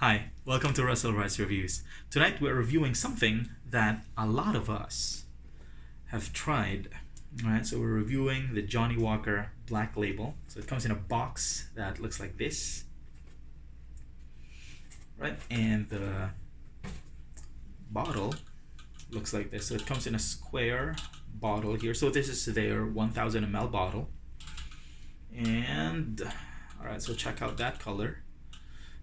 Hi, welcome to Russell Rice Reviews. Tonight we're reviewing something that a lot of us have tried. Alright, so we're reviewing the Johnnie Walker Black Label. So it comes in a box that looks like this. Right, and the bottle looks like this. So it comes in a square bottle here. So this is their 1000 ml bottle. And alright, so check out that color.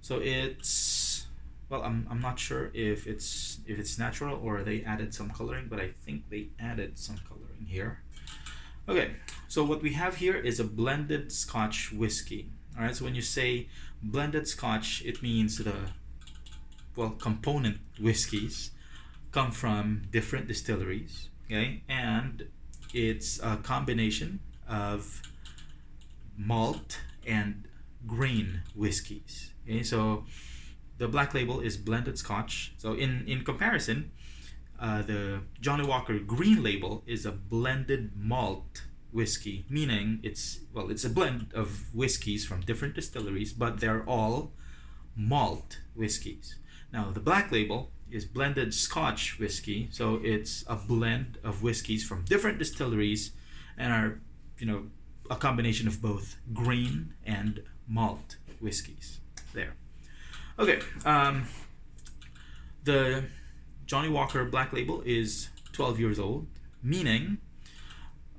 So it's, well, I'm not sure if it's natural or they added some coloring, but I think they added some coloring here. Okay, so what we have here is a blended Scotch whiskey. All right, so when you say blended Scotch, it means the, well, component whiskeys come from different distilleries, okay? And it's a combination of malt and grain whiskeys. Okay, so the Black Label is blended Scotch. So in comparison, the Johnnie Walker Green Label is a blended malt whiskey, meaning it's a blend of whiskeys from different distilleries, but they're all malt whiskeys. Now the Black Label is blended Scotch whiskey, so it's a blend of whiskeys from different distilleries and are, a combination of both grain and malt whiskeys. There. Okay. The Johnnie Walker Black Label is 12 years old, meaning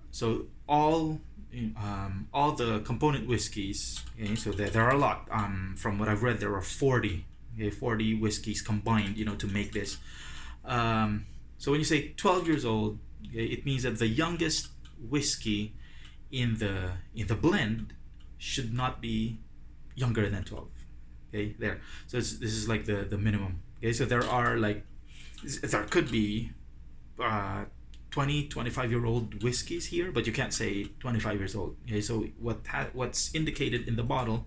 so all the component whiskeys. Okay, so there are a lot. From what I've read, there are 40. Okay, 40 whiskeys combined, to make this. So when you say 12 years old, okay, it means that the youngest whiskey in the blend should not be younger than 12. Okay, there. So this is like the minimum. Okay, so there could be 20, 25-year-old whiskeys here, but you can't say 25 years old. Okay, so what's indicated in the bottle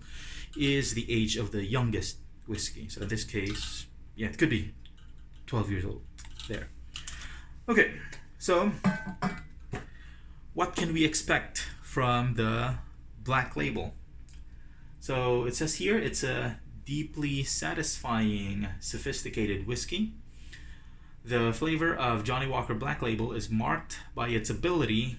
is the age of the youngest whiskey. So in this case, yeah, it could be 12 years old. There. Okay, so what can we expect from the Black Label? So it says here it's a deeply satisfying, sophisticated whiskey. The flavor of Johnnie Walker Black Label is marked by its ability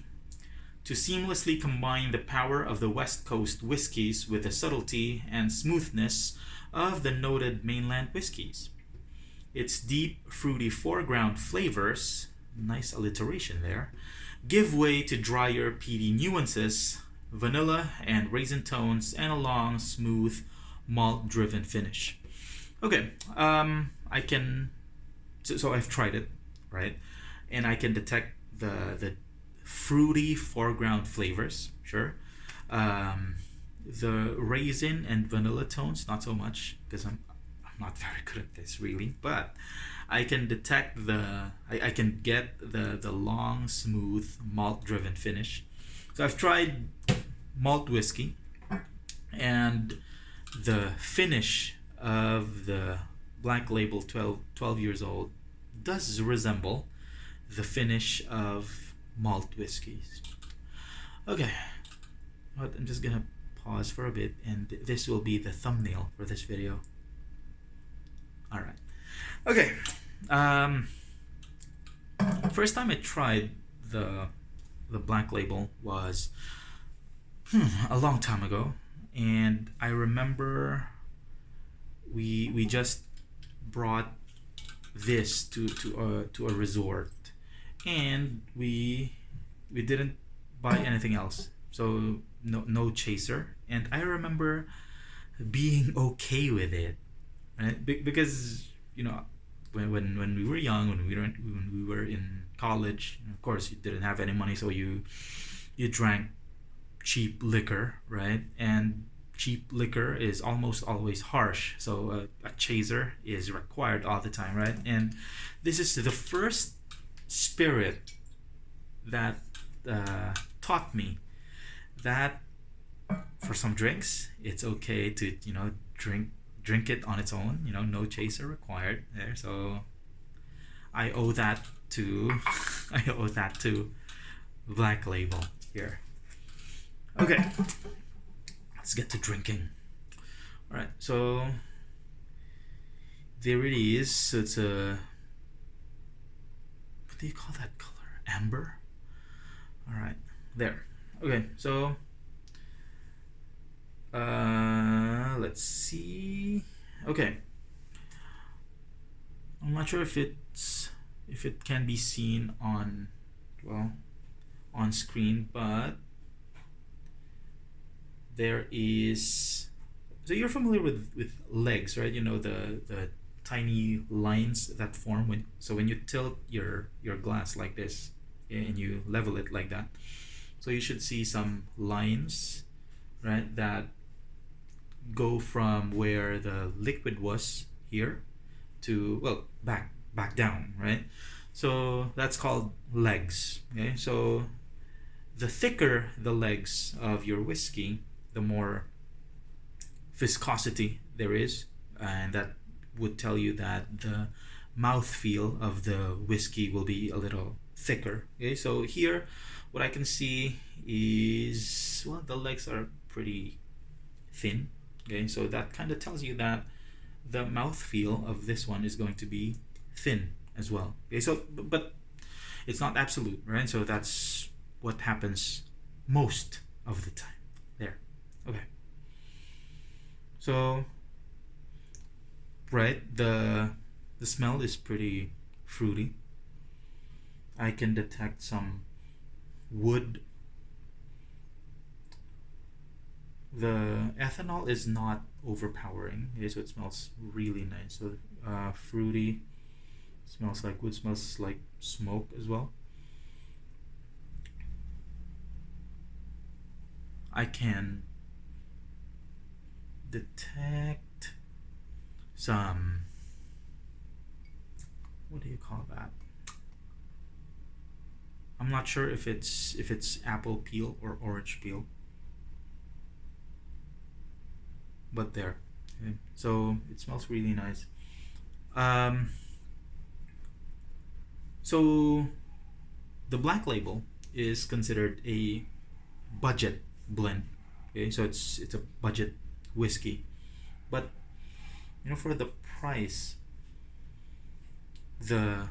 to seamlessly combine the power of the West Coast whiskeys with the subtlety and smoothness of the noted mainland whiskeys. Its deep, fruity foreground flavors, nice alliteration there, give way to drier, peaty nuances, vanilla and raisin tones, and a long, smooth, malt-driven finish. Okay, so I've tried it, right? And I can detect the fruity foreground flavors, sure. The raisin and vanilla tones, not so much, because I'm not very good at this really, but I can detect I can get the long, smooth, malt-driven finish. So I've tried malt whiskey, and the finish of the Black Label 12 years old does resemble the finish of malt whiskeys. Okay, but I'm just gonna pause for a bit, and this will be the thumbnail for this video. All right. Okay. First time I tried the Black Label was a long time ago, and I remember we just brought this to a resort, and we didn't buy anything else, so no chaser. And I remember being okay with it, right? Because when we were young, when we were in college, of course you didn't have any money, so you drank cheap liquor, right? And cheap liquor is almost always harsh, so a chaser is required all the time, right? And this is the first spirit that taught me that for some drinks it's okay to drink it on its own, no chaser required there. So I owe that to Black Label here. Okay, let's get to drinking. All right, so there it is. So it's a, what do you call that color? Amber. All right, there. Okay, so let's see. Okay, I'm not sure if it can be seen on, well, on screen, but there is, so you're familiar with legs, right? You know, the tiny lines that form when you tilt your glass like this and you level it like that, so you should see some lines, right, that go from where the liquid was here to, well, back down, right? So that's called legs. Okay, so the thicker the legs of your whiskey, the more viscosity there is, and that would tell you that the mouthfeel of the whiskey will be a little thicker. Okay, so here what I can see is, well, the legs are pretty thin. Okay, so that kind of tells you that the mouthfeel of this one is going to be thin as well. Okay, so but it's not absolute, right? So that's what happens most of the time. There. Okay. So, right, the smell is pretty fruity. I can detect some wood. The ethanol is not overpowering. Okay, so it smells really nice. So fruity, smells like wood, smells like smoke as well. I can detect some, what do you call that? I'm not sure if it's apple peel or orange peel, but there. Okay. So it smells really nice. So the Black Label is considered a budget blend. Okay, so it's a budget whiskey, but you know, for the price, the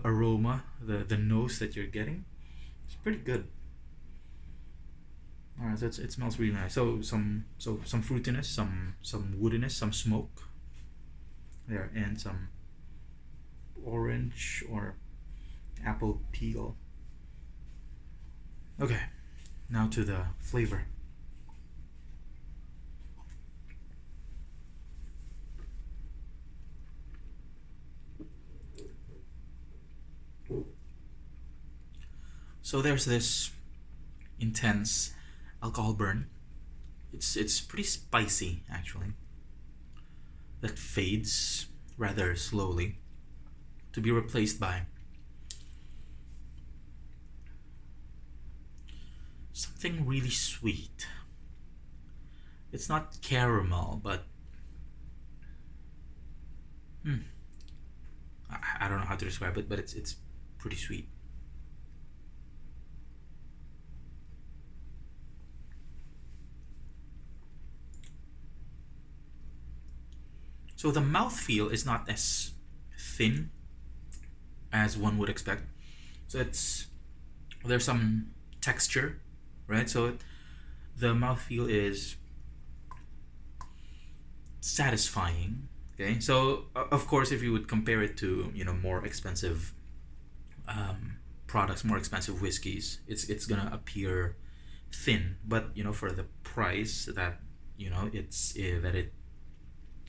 aroma, the nose that you're getting, it's pretty good. All right, so it smells really nice. So some fruitiness, some woodiness, some smoke there, and some orange or apple peel. Okay, now to the flavor. So there's this intense alcohol burn. It's pretty spicy actually. That fades rather slowly to be replaced by something really sweet. It's not caramel, but I don't know how to describe it, but it's pretty sweet. So the mouthfeel is not as thin as one would expect. So there's some texture, right? So the mouthfeel is satisfying. Okay, so of course, if you would compare it to, you know, more expensive products, more expensive whiskeys, it's gonna appear thin. But you know, for the price that, you know,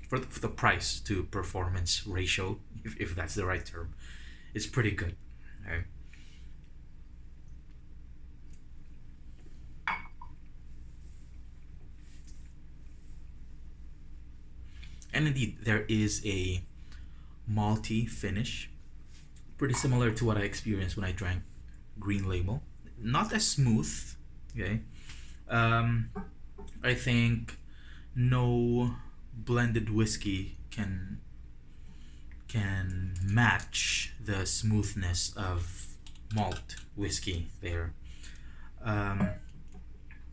for the price to performance ratio, if that's the right term, it's pretty good. Okay. And indeed, there is a malty finish, pretty similar to what I experienced when I drank Green Label. Not as smooth, okay. I think no blended whiskey can match the smoothness of malt whiskey there.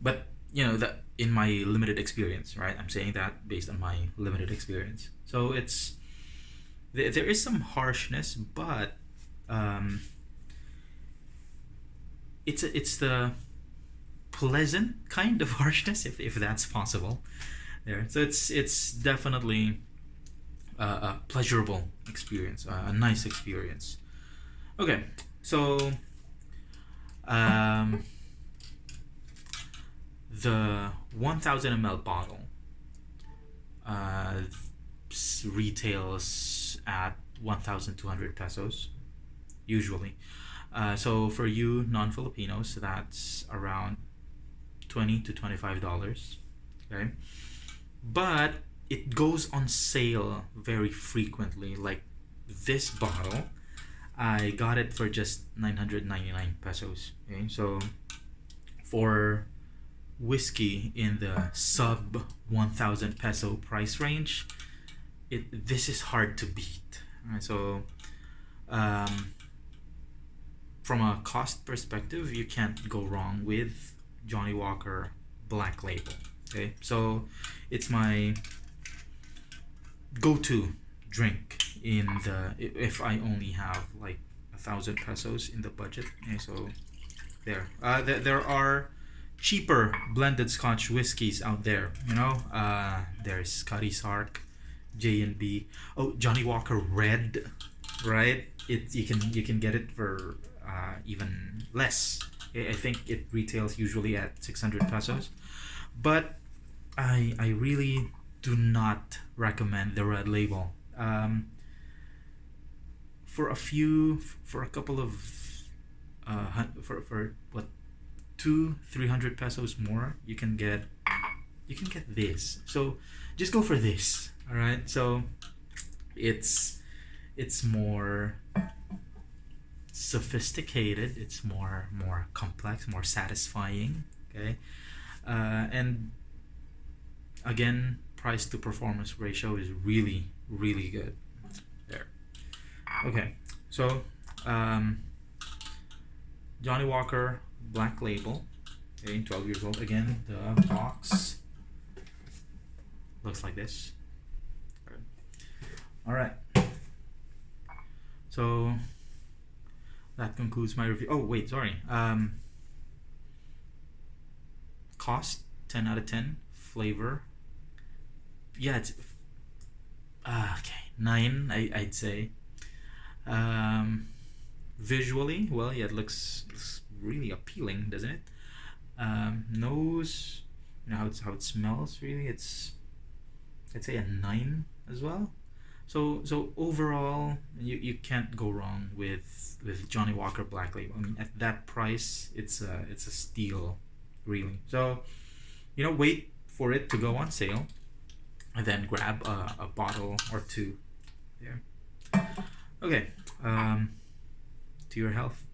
But you know, that in my limited experience, right? I'm saying that based on my limited experience. So it's there is some harshness, but it's the pleasant kind of harshness, if that's possible. There, so it's definitely a pleasurable experience, a nice experience. Okay, so um, the 1000 ml bottle uh, retails at 1,200 pesos usually. So for you non-Filipinos, that's around $20 to $25. Okay, but it goes on sale very frequently. Like this bottle, I got it for just 999 pesos. Okay, so for whiskey in the sub 1,000 peso price range, this is hard to beat. Right, so um, from a cost perspective, you can't go wrong with Johnnie Walker Black Label. Okay, so it's my go-to drink in the if I only have like 1,000 pesos in the budget. Okay, so there are cheaper blended Scotch whiskies out there. You know, there's Scotty Sark, J&B. Oh, Johnnie Walker Red, right? You can get it for even less. I think it retails usually at 600 pesos, but I really do not recommend the red label. For a couple of for what 200-300 pesos more, you can get this. So just go for this. All right. So it's more sophisticated. It's more complex, more satisfying. Okay, and again, price to performance ratio is really good there. Okay, so Johnnie Walker Black Label, okay, 12 years old. Again, the box looks like this. All right, so that concludes my review. Oh wait, sorry. Cost 10 out of 10. Flavor, yeah, it's okay, 9. I'd say. Visually, well, yeah, it looks really appealing, doesn't it? Nose, you know how it smells. Really, I'd say a 9 as well. So overall, you can't go wrong with Johnnie Walker Black Label. I mean, at that price, it's a steal, really. So, you know, wait for it to go on sale, and then grab a bottle or two there. Okay, to your health.